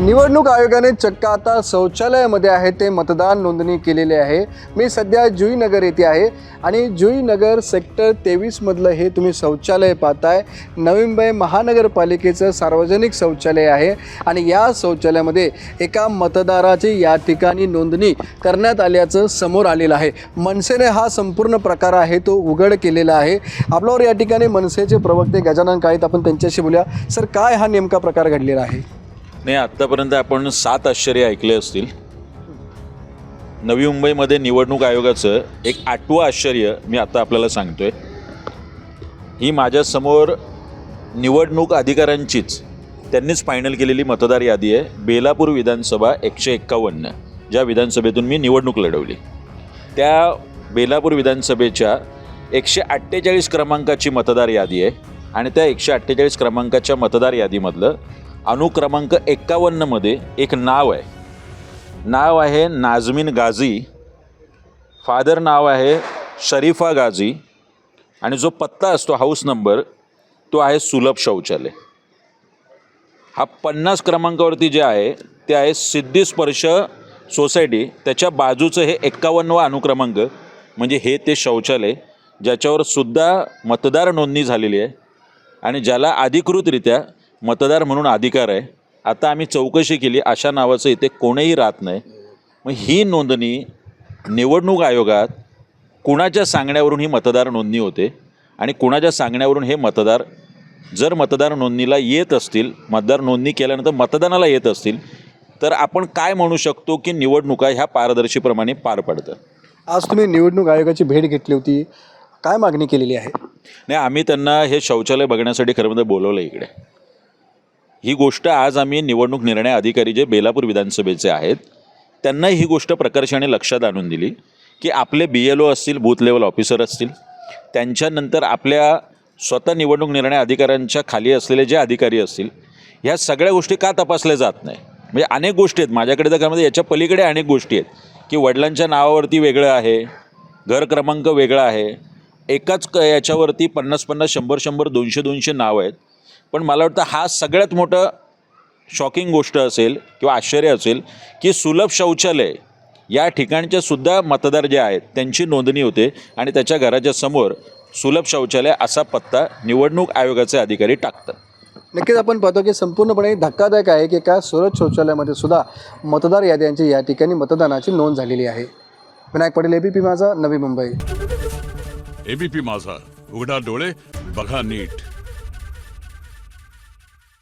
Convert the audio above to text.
निवडणूक आयोगाने चक्क आता शौचालयामध्ये आहे ते मतदान नोंदणी केलेली आहे। मी सध्या जुईनगर येथे आहे आणि जुईनगर सेक्टर 23 मधलं हे तुम्ही शौचालय पाहताय। नवी मुंबई महानगरपालिकेचं सार्वजनिक शौचालय आहे आणि या शौचालयामध्ये एका मतदाराची या ठिकाणी नोंदणी करण्यात आल्याचं समोर आलेलं आहे। मनसेने हा संपूर्ण प्रकार आहे तो उघड केलेला आहे। आपल्यावर या ठिकाणी मनसेचे प्रवक्ते गजानन काळीत, आपण त्यांच्याशी बोलूया। सर, काय हा नेमका प्रकार घडलेला आहे? नाही, आत्तापर्यंत आपण 7 आश्चर्य ऐकले असतील। नवी मुंबईमध्ये निवडणूक आयोगाचं एक 8वं आश्चर्य मी आता आपल्याला सांगतोय। ही माझ्यासमोर निवडणूक अधिकाऱ्यांचीच त्यांनीच फायनल केलेली मतदार यादी आहे। बेलापूर विधानसभा 151, ज्या विधानसभेतून मी निवडणूक लढवली, त्या बेलापूर विधानसभेच्या 148 क्रमांकाची मतदार यादी आहे आणि त्या 148 क्रमांकाच्या मतदार यादीमधलं अनुक्रमांक 51 मध्ये एक नाव आहे नाजमीन गाझी, फादर नाव आहे शरीफा गाझी आणि जो पत्ता असतो हाऊस नंबर तो आहे सुलभ शौचालय। हा 50 क्रमांकावरती जे आहे ते आहे सिद्धी स्पर्श सोसायटी, त्याच्या बाजूचं हे 51वा अनुक्रमांक म्हणजे हे ते शौचालय ज्याच्यावर सुद्धा मतदार नोंदणी झालेली आहे आणि ज्याला अधिकृतरित्या मतदार म्हणून अधिकार आहे। आता आम्ही चौकशी केली, अशा नावाचं इथे कोणीही राहत नाही। मग ही नोंदणी निवडणूक आयोगात कुणाच्या सांगण्यावरून ही मतदार नोंदणी होते आणि कुणाच्या सांगण्यावरून हे मतदार जर मतदार नोंदणीला येत असतील, मतदार नोंदणी केल्यानंतर मतदानाला येत असतील, तर आपण काय म्हणू शकतो की निवडणुका ह्या पारदर्शीप्रमाणे पार पडतात। आज तुम्ही निवडणूक आयोगाची भेट घेतली होती, काय मागणी केलेली आहे? नाही, आम्ही त्यांना हे शौचालय बघण्यासाठी खरं म्हणजे बोलवलं इकडे। ही गोष्ट आज आम्ही निवडणूक निर्णय अधिकारी जे बेलापूर विधानसभेचे आहेत त्यांना ही गोष्ट प्रकर्षाने लक्षात आणून दिली की आपले BLO असतील, बूथ लेवल ऑफिसर असतील, त्यांच्यानंतर आपल्या स्वतः निवडणूक निर्णय अधिकाऱ्यांच्या खाली असलेले जे अधिकारी असतील, ह्या सगळ्या गोष्टी का तपासल्या जात नाही? म्हणजे अनेक गोष्टी आहेत माझ्याकडे, तर त्यामध्ये याच्या पलीकडे अनेक गोष्टी आहेत की वडिलांच्या नावावरती वेगळं आहे, घर क्रमांक वेगळा आहे, एकाच याच्यावरती 50-50, 100-100, 200-200 नाव आहेत। पण मला वाटतं हा सगळ्यात मोठं शॉकिंग गोष्ट असेल किंवा आश्चर्य असेल की सुलभ शौचालय या ठिकाणचे सुद्धा मतदार जे आहेत त्यांची नोंदणी होते आणि त्याच्या घराच्या समोर सुलभ शौचालय असा पत्ता निवडणूक आयोगाचे अधिकारी टाकतात। नक्कीच आपण पाहतो की संपूर्णपणे धक्कादायक आहे की का सुरत शौचालयामध्ये सुद्धा मतदार याद्यांची या ठिकाणी मतदानाची नोंद झालेली आहे। विनायक पटेल, ABP माझा, नवी मुंबई। ABP माझा, उघडा डोळे बघा नीट।